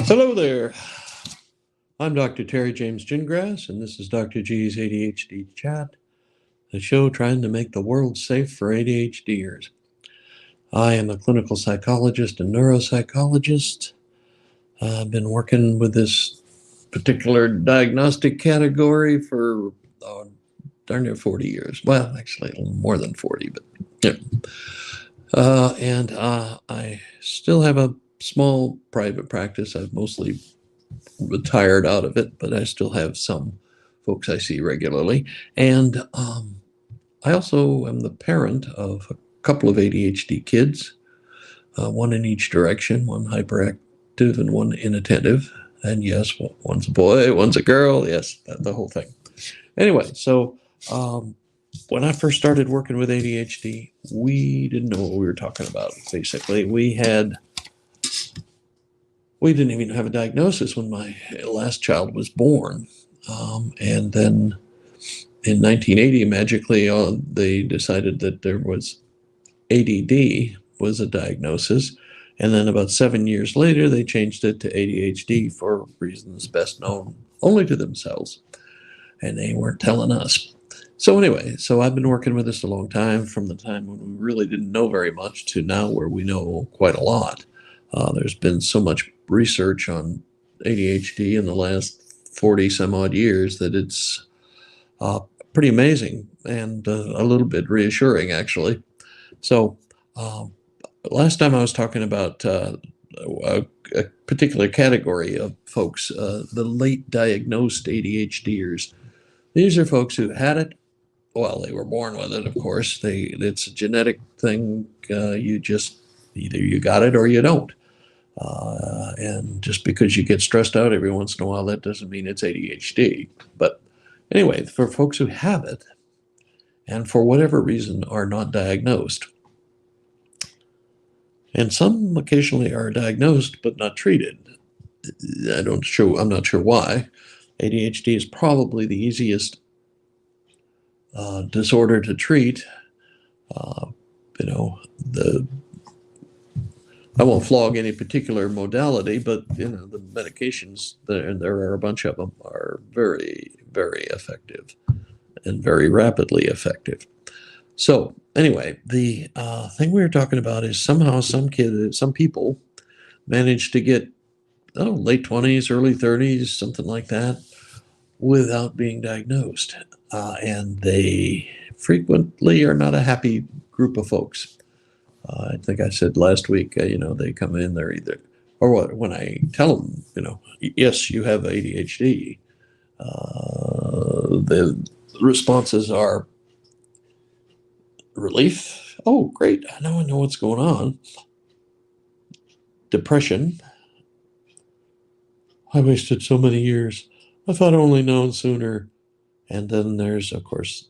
Hello there. I'm Dr. Terry James Gingrass, and this is Dr. G's ADHD Chat, the show trying to make the world safe for ADHDers. I am a clinical psychologist and neuropsychologist. I've been working with this particular diagnostic category for darn near 40 years. Well, actually, a little more than 40, but yeah. I still have a small private practice. I've mostly retired out of it, but I still have some folks I see regularly. And I also am the parent of a couple of ADHD kids, one in each direction, one hyperactive and one inattentive. And yes, one's a boy, one's a girl. Yes, the whole thing. Anyway, so when I first started working with ADHD, we didn't know what we were talking about, basically. We didn't even have a diagnosis when my last child was born. And then in 1980, magically, they decided that there was ADD was a diagnosis. And then about 7 years later, they changed it to ADHD for reasons best known only to themselves. And they weren't telling us. So anyway, I've been working with this a long time, from the time when we really didn't know very much to now where we know quite a lot. There's been so much research on ADHD in the last 40 some odd years that it's pretty amazing and a little bit reassuring, actually. So last time I was talking about a particular category of folks, the late diagnosed ADHDers. These are folks who had it. Well, they were born with it, of course. It's a genetic thing. You just either you got it or you don't. And just because you get stressed out every once in a while, that doesn't mean it's ADHD. But anyway, for folks who have it and for whatever reason are not diagnosed, and some occasionally are diagnosed but not treated. I'm not sure why. ADHD is probably the easiest disorder to treat. I won't flog any particular modality, but the medications, there are a bunch of them, are very, very effective and very rapidly effective. So anyway, the thing we were talking about is somehow some people manage to get late 20s, early 30s, something like that, without being diagnosed. And they frequently are not a happy group of folks. I think I said last week, they come in, they're either, or what, when I tell them, yes, you have ADHD, the responses are relief. Oh, great. Now I know what's going on. Depression. I wasted so many years. I thought I'd only known sooner. And then there's, of course,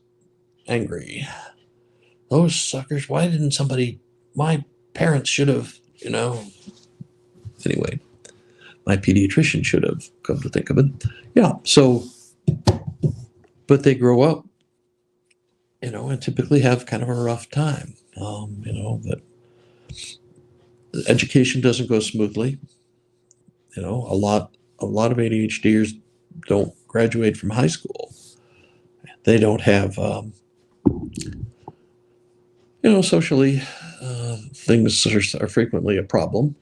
angry. Those suckers, why didn't my parents should have, Anyway, my pediatrician should have, come to think of it. Yeah, so, but they grow up, and typically have kind of a rough time. That education doesn't go smoothly. A lot of ADHDers don't graduate from high school. They don't have, socially, things are frequently a problem,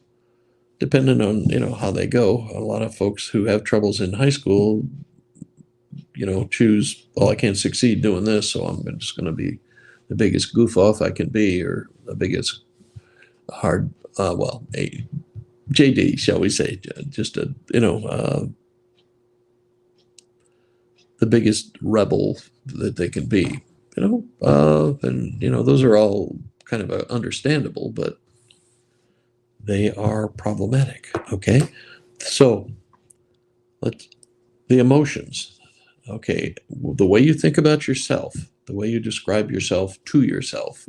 depending on, how they go. A lot of folks who have troubles in high school, choose, I can't succeed doing this, so I'm just going to be the biggest goof off I can be, or the biggest hard, a JD, shall we say, just the biggest rebel that they can be, and those are all kind of understandable, but they are problematic. Okay, so the emotions. Okay, the way you think about yourself, the way you describe yourself to yourself,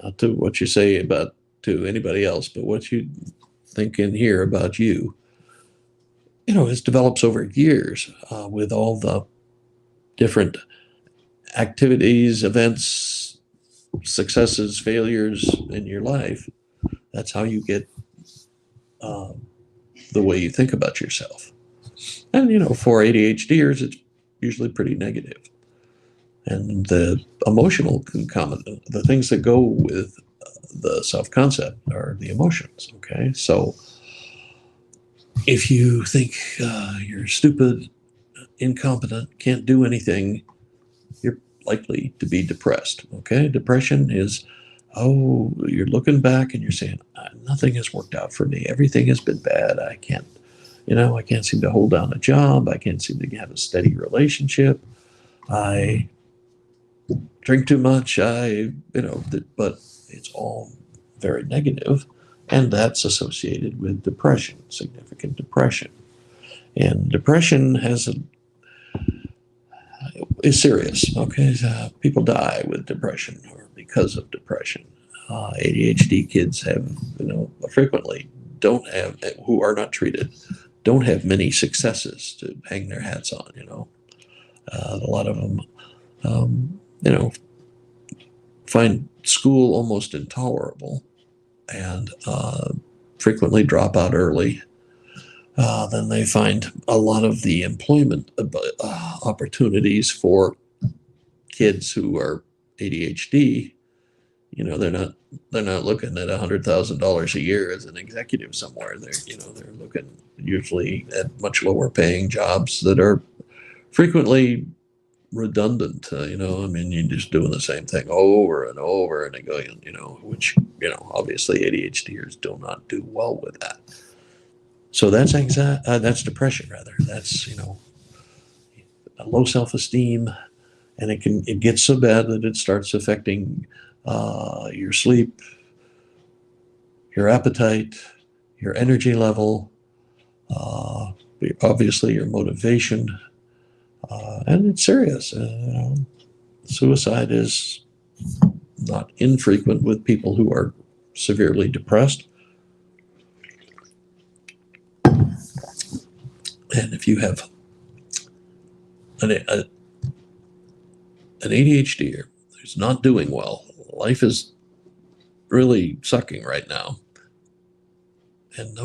not to what you say about to anybody else, but what you think in here about you, it develops over years with all the different activities, events, successes, failures in your life. That's how you get the way you think about yourself. And, for ADHDers, it's usually pretty negative. And the emotional concomitant, the things that go with the self-concept are the emotions. Okay. So if you think you're stupid, incompetent, can't do anything, you're likely to be depressed. Okay. Depression is, oh, you're looking back and you're saying, nothing has worked out for me. Everything has been bad. I can't seem to hold down a job. I can't seem to have a steady relationship. I drink too much. But it's all very negative, and that's associated with depression, significant depression. And depression is serious. Okay, people die with depression or because of depression. ADHD kids have, frequently don't have, who are not treated, don't have many successes to hang their hats on. A lot of them, find school almost intolerable and frequently drop out early. Then they find a lot of the employment opportunities for kids who are ADHD. They're not looking at $100,000 a year as an executive somewhere. They're looking usually at much lower paying jobs that are frequently redundant. You're just doing the same thing over and over and again. Which obviously ADHDers do not do well with that. So that's anxiety. That's depression, rather. That's a low self-esteem, and it gets so bad that it starts affecting your sleep, your appetite, your energy level, obviously your motivation, and it's serious. Suicide is not infrequent with people who are severely depressed. And if you have an ADHD who's not doing well, life is really sucking right now. And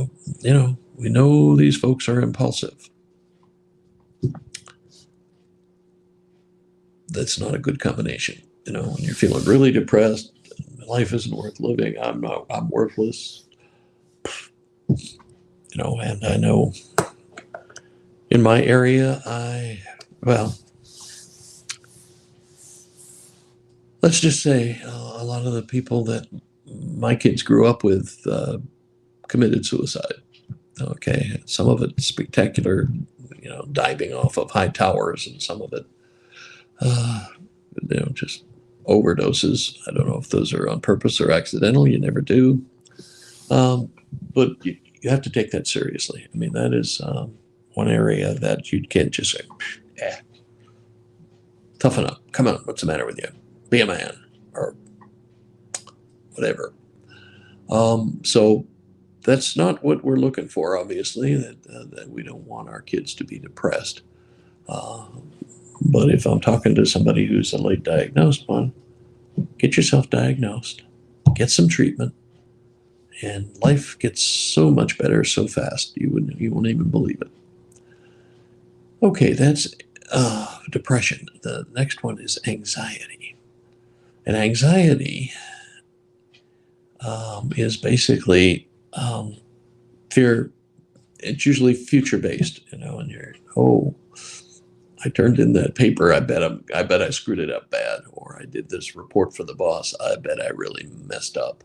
we know these folks are impulsive. That's not a good combination. When you're feeling really depressed, life isn't worth living. I'm worthless. And I know in my area, let's just say a lot of the people that my kids grew up with committed suicide. Okay, some of it spectacular, diving off of high towers, and some of it, just overdoses. I don't know if those are on purpose or accidental. You never do, but you have to take that seriously. That is one area that you can't just say, toughen up. Come on, what's the matter with you? Be a man, or whatever. So that's not what we're looking for, obviously, that we don't want our kids to be depressed. But if I'm talking to somebody who's a late diagnosed one, get yourself diagnosed, get some treatment, and life gets so much better so fast you won't even believe it. Okay, that's depression. The next one is anxiety. And anxiety is basically fear. It's usually future based, and I turned in that paper. I bet I screwed it up bad, or I did this report for the boss. I bet I really messed up.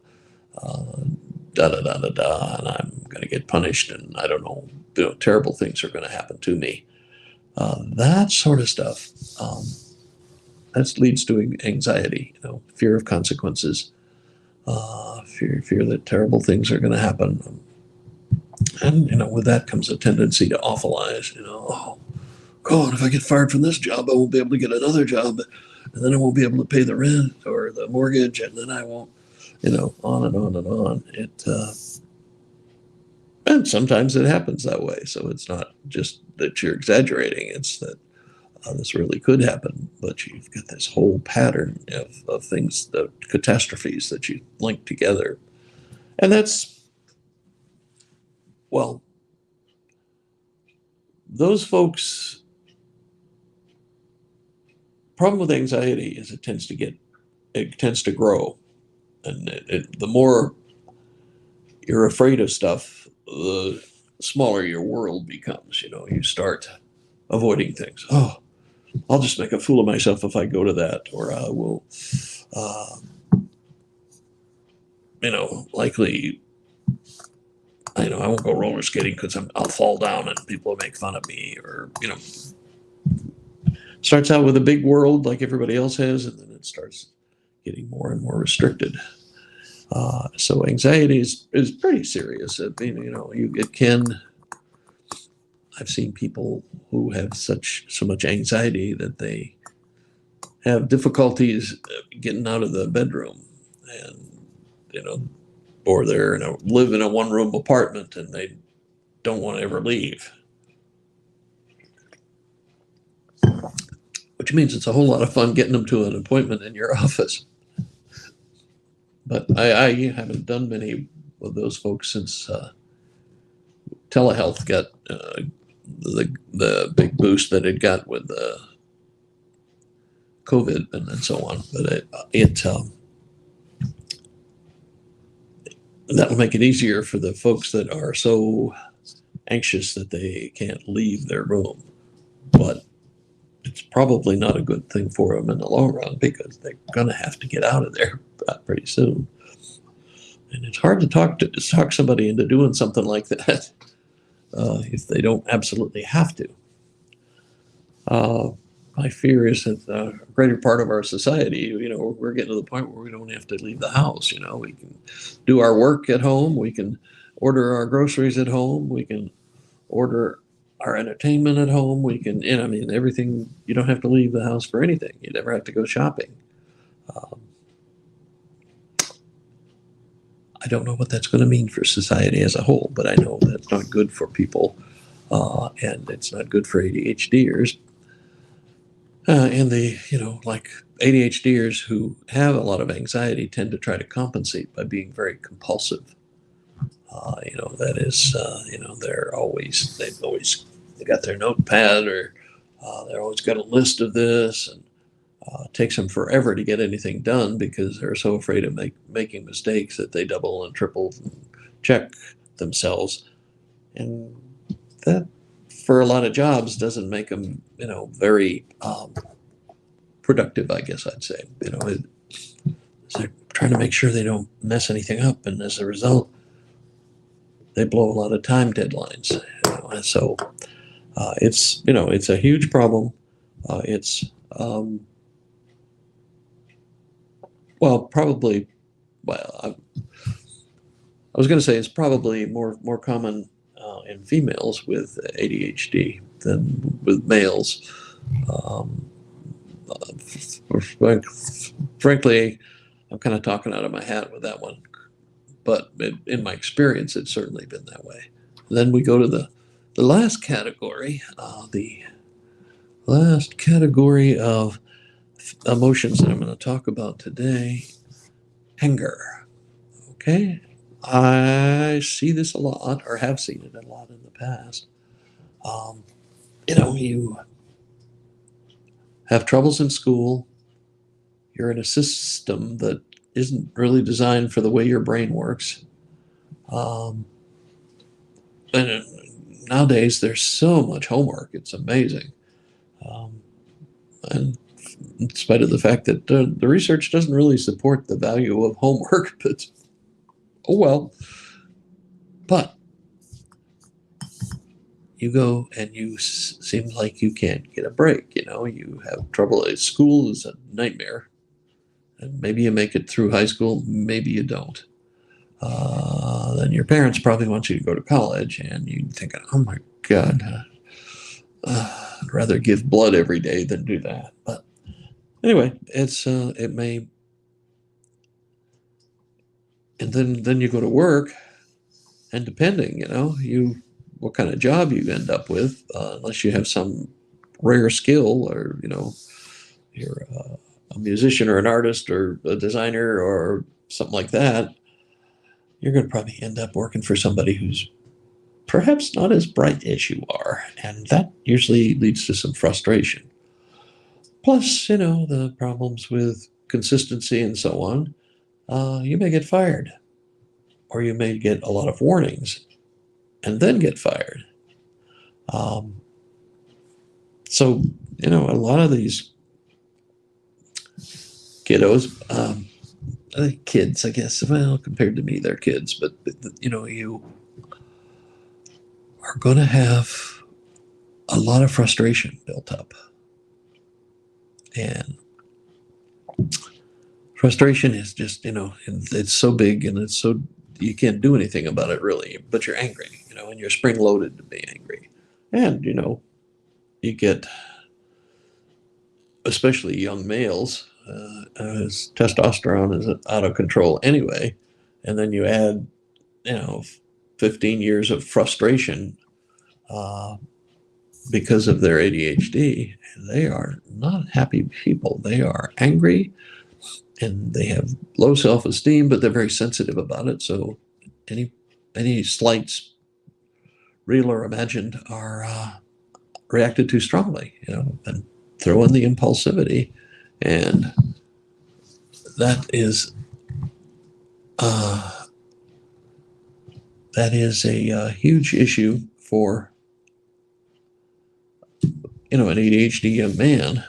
Da da da da da, and I'm going to get punished, and I don't know. Terrible things are going to happen to me. That sort of stuff. That leads to anxiety. Fear of consequences. Fear that terrible things are going to happen. And with that comes a tendency to awfulize. Oh God, if I get fired from this job, I won't be able to get another job, and then I won't be able to pay the rent or the mortgage, and then I won't. On and on and on. And sometimes it happens that way. So it's not just that you're exaggerating; it's that this really could happen. But you've got this whole pattern of things, the catastrophes that you link together, and that's, well, those folks, problem with anxiety is it tends to grow, and the more you're afraid of stuff, the smaller your world becomes. You start avoiding things. Oh, I'll just make a fool of myself if I go to that, or I will, uh, likely, I won't go roller skating because I'll fall down and people will make fun of me, or starts out with a big world like everybody else has, and then it starts getting more and more restricted. So anxiety is pretty serious. I mean, it can. I've seen people who have so much anxiety that they have difficulties getting out of the bedroom, and or they're live in a one-room apartment and they don't want to ever leave, which means it's a whole lot of fun getting them to an appointment in your office. But I haven't done many of those folks since telehealth got the big boost that it got with COVID and so on. But that'll make it easier for the folks that are so anxious that they can't leave their room. But it's probably not a good thing for them in the long run, because they're going to have to get out of there pretty soon. And it's hard to talk somebody into doing something like that if they don't absolutely have to. My fear is that a greater part of our society, we're getting to the point where we don't have to leave the house. We can do our work at home. We can order our groceries at home. We can order our entertainment at home. We can, everything. You don't have to leave the house for anything. You never have to go shopping. I don't know what that's going to mean for society as a whole, but I know that's not good for people, and it's not good for ADHDers. And like ADHDers who have a lot of anxiety tend to try to compensate by being very compulsive. That is, they got their notepad, or they're always got a list of this, and it takes them forever to get anything done because they're so afraid of making mistakes that they double and triple and check themselves. And that, for a lot of jobs, doesn't make them, very productive, I guess I'd say. They're trying to make sure they don't mess anything up, and as a result, they blow a lot of time deadlines. And so it's a huge problem. It's probably, I was going to say it's probably more common in females with ADHD than with males. Frankly, I'm kind of talking out of my hat with that one, but in my experience, it's certainly been that way. Then we go to the last category, the last category of emotions that I'm going to talk about today: anger. Okay, I see this a lot, or have seen it a lot in the past. You have troubles in school. You're in a system that isn't really designed for the way your brain works. And nowadays, there's so much homework. It's amazing. And in spite of the fact that the research doesn't really support the value of homework, but oh well. But you go and seem like you can't get a break. You have trouble. School is a nightmare. And maybe you make it through high school, maybe you don't. Then your parents probably want you to go to college, and you think, oh my God, I'd rather give blood every day than do that. But anyway, it may, and then you go to work, and depending, what kind of job you end up with, unless you have some rare skill, or you're a musician or an artist or a designer or something like that, you're going to probably end up working for somebody who's perhaps not as bright as you are, and that usually leads to some frustration. Plus, the problems with consistency and so on. You may get fired, or you may get a lot of warnings and then get fired. Um, so, a lot of these kiddos, kids, I guess, well, compared to me, they're kids, but, you are going to have a lot of frustration built up. And frustration is just, it's so big and it's so, you can't do anything about it really, but you're angry, and you're spring loaded to be angry. And, you get, especially young males, as testosterone is out of control anyway. And then you add, 15 years of frustration because of their ADHD. They are not happy people. They are angry and they have low self-esteem, but they're very sensitive about it. So any slights, real or imagined, are reacted to strongly, and throw in the impulsivity, and that is a huge issue for an ADHD young man,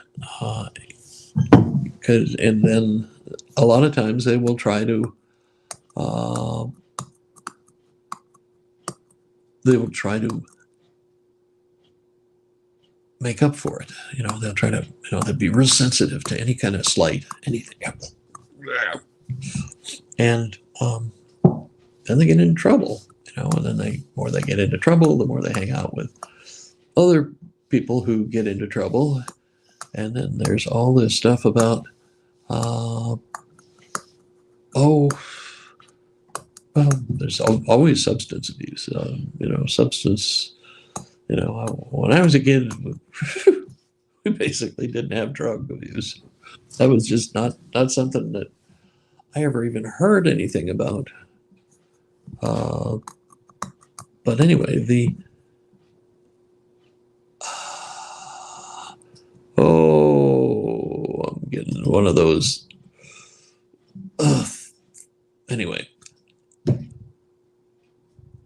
and then a lot of times they will try to make up for it. They'll try to, they'll be real sensitive to any kind of slight, anything. And then they get into trouble, and then the more they get into trouble, the more they hang out with other people who get into trouble. And then there's all this stuff about, there's always substance abuse. When I was a kid, we basically didn't have drug abuse. That was just not something that I ever even heard anything about. But anyway, I'm getting one of those. Anyway,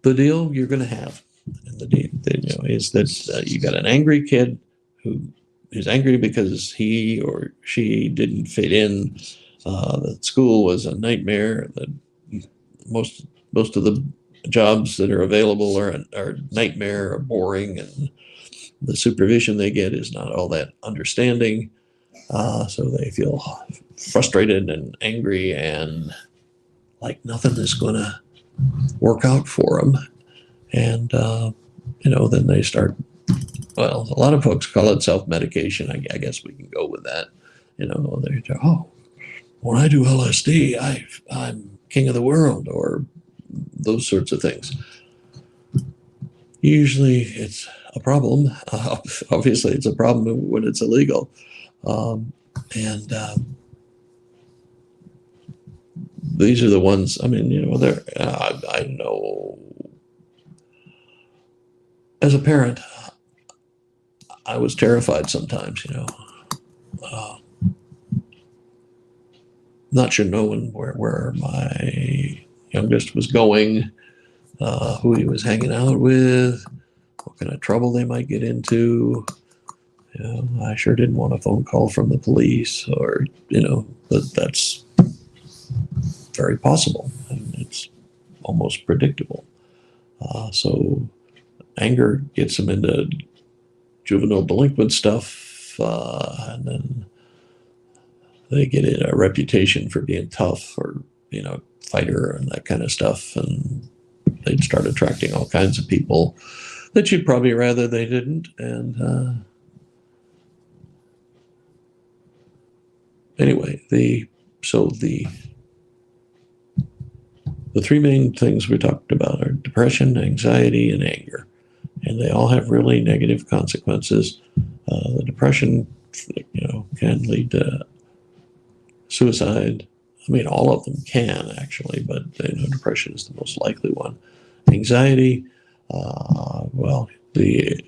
the deal you're going to have, and the deal, is that you got an angry kid who is angry because he or she didn't fit in. That school was a nightmare. That most of the jobs that are available are nightmare or boring, and the supervision they get is not all that understanding. So they feel frustrated and angry and like nothing is going to work out for them. And, then they start, well, a lot of folks call it self-medication. I guess we can go with that. They when I do LSD, I'm king of the world, or those sorts of things. Usually it's a problem. Obviously it's a problem when it's illegal. These are the ones, I know as a parent, I was terrified sometimes, not sure knowing where my youngest was going, who he was hanging out with, what kind of trouble they might get into. I sure didn't want a phone call from the police, or, but that's very possible, and it's almost predictable. So anger gets them into juvenile delinquent stuff, and then they get a reputation for being tough, or fighter and that kind of stuff, and they'd start attracting all kinds of people that you'd probably rather they didn't. And anyway, the three main things we talked about are depression, anxiety, and anger. And they all have really negative consequences. The depression, can lead to suicide. All of them can actually, but depression is the most likely one. Anxiety Well, the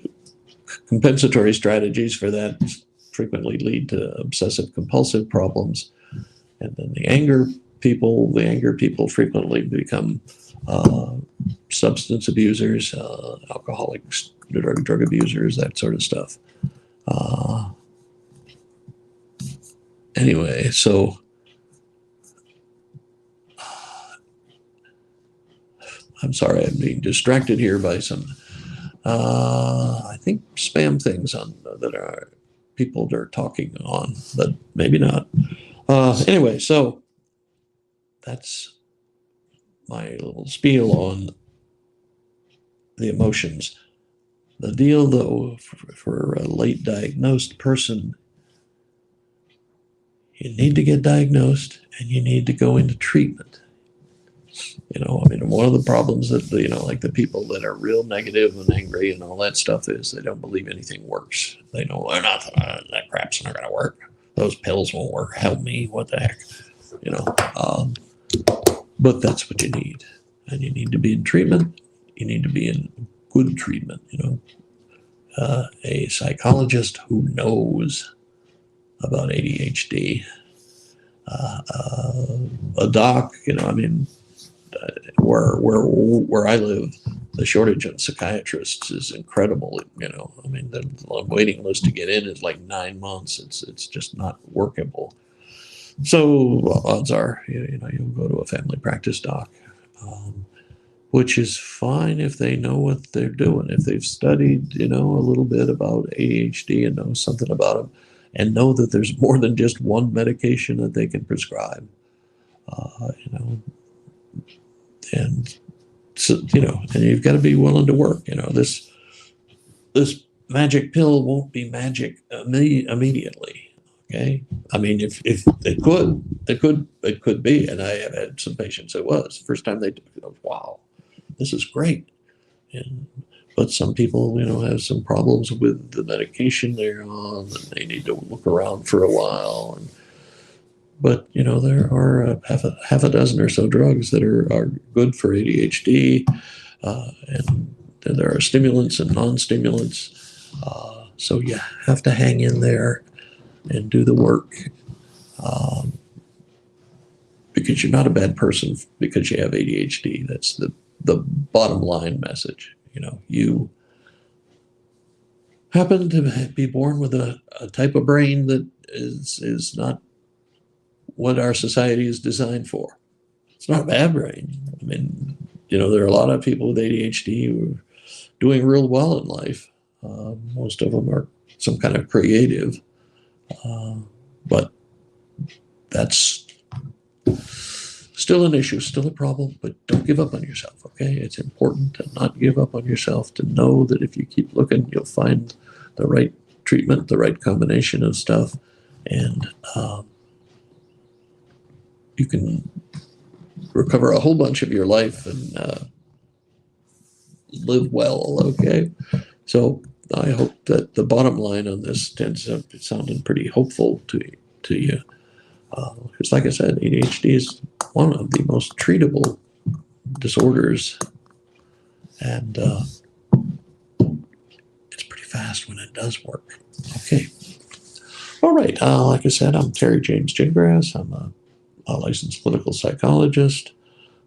compensatory strategies for that frequently lead to obsessive compulsive problems. And then the anger people frequently become substance abusers, alcoholics, drug abusers, that sort of stuff. Anyway, so I'm sorry, I'm being distracted here by some, I think, spam things on that are people that are talking on, but maybe not. Anyway, so that's my little spiel on the emotions. The deal, though, for a late diagnosed person, you need to get diagnosed and you need to go into treatment. One of the problems that, like the people that are real negative and angry and all that stuff is they don't believe anything works. They know that crap's not going to work. Those pills won't work. Help me. What the heck? But that's what you need. And you need to be in treatment. You need to be in good treatment, a psychologist who knows about ADHD, a doc, where I live, the shortage of psychiatrists is incredible. The waiting list to get in is like 9 months. It's just not workable. So odds are, you'll go to a family practice doc, which is fine if they know what they're doing. If they've studied, a little bit about ADHD and know something about them, and know that there's more than just one medication that they can prescribe. And so, and you've got to be willing to work. This magic pill won't be magic immediately. Okay, if it could be, and I have had some patients it was first time they took it. Wow, this is great. But some people, have some problems with the medication they're on, and they need to look around for a while. But there are half a dozen or so drugs that are good for ADHD, and there are stimulants and non-stimulants. So you have to hang in there and do the work, because you're not a bad person because you have ADHD. That's the bottom line message. You happen to be born with a type of brain that is not what our society is designed for. It's not a bad brain. There are a lot of people with ADHD who are doing real well in life. Most of them are some kind of creative, but that's still an issue, still a problem, but don't give up on yourself, okay? It's important to not give up on yourself, to know that if you keep looking, you'll find the right treatment, the right combination of stuff, and you can recover a whole bunch of your life and live well, okay? So I hope that the bottom line on this ends up sounding pretty hopeful to you. Because like I said, ADHD is one of the most treatable disorders, and it's pretty fast when it does work. Okay. All right. Like I said, I'm Terry James Gingras. I'm a licensed clinical psychologist.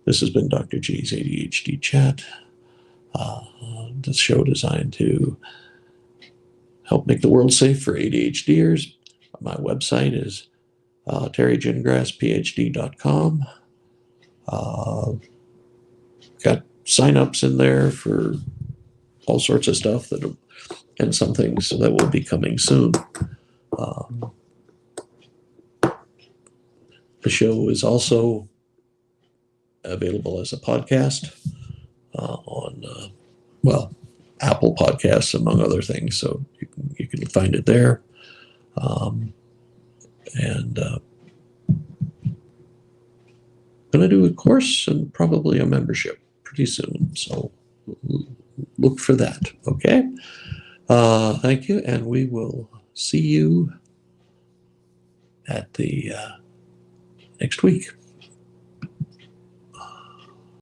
This has been Dr. G's ADHD Chat. The show designed to help make the world safe for ADHDers. My website is terrygingrassphd.com. Got signups in there for all sorts of stuff and some things that will be coming soon. The show is also available as a podcast on Apple Podcasts, among other things. So you can find it there. And going to do a course and probably a membership pretty soon. So look for that. Okay. Thank you. And we will see you at the next week.